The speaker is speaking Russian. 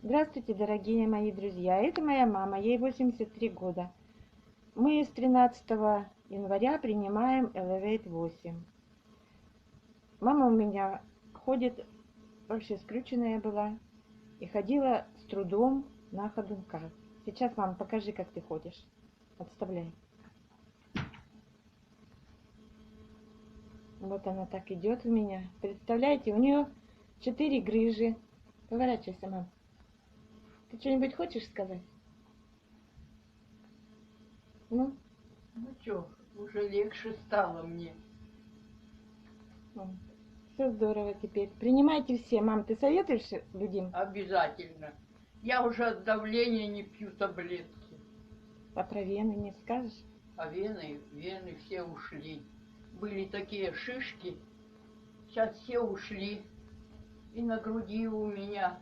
Здравствуйте, дорогие мои друзья. Это моя мама, ей 83 года. Мы с 13 января принимаем Elevate 8. Мама у меня ходит, вообще скрюченная была, и ходила с трудом на ходунках. Сейчас, мам, покажи, как ты ходишь. Отставляй. Вот она так идет у меня. Представляете, у нее 4 грыжи. Поворачивайся, мам. Ты что-нибудь хочешь сказать? Ну? Ну что, уже легче стало мне. Все здорово теперь. Принимайте все. Мам, ты советуешь людям? Обязательно. Я уже от давления не пью таблетки. А про вены не скажешь? А вены все ушли. Были такие шишки, сейчас все ушли. И на груди у меня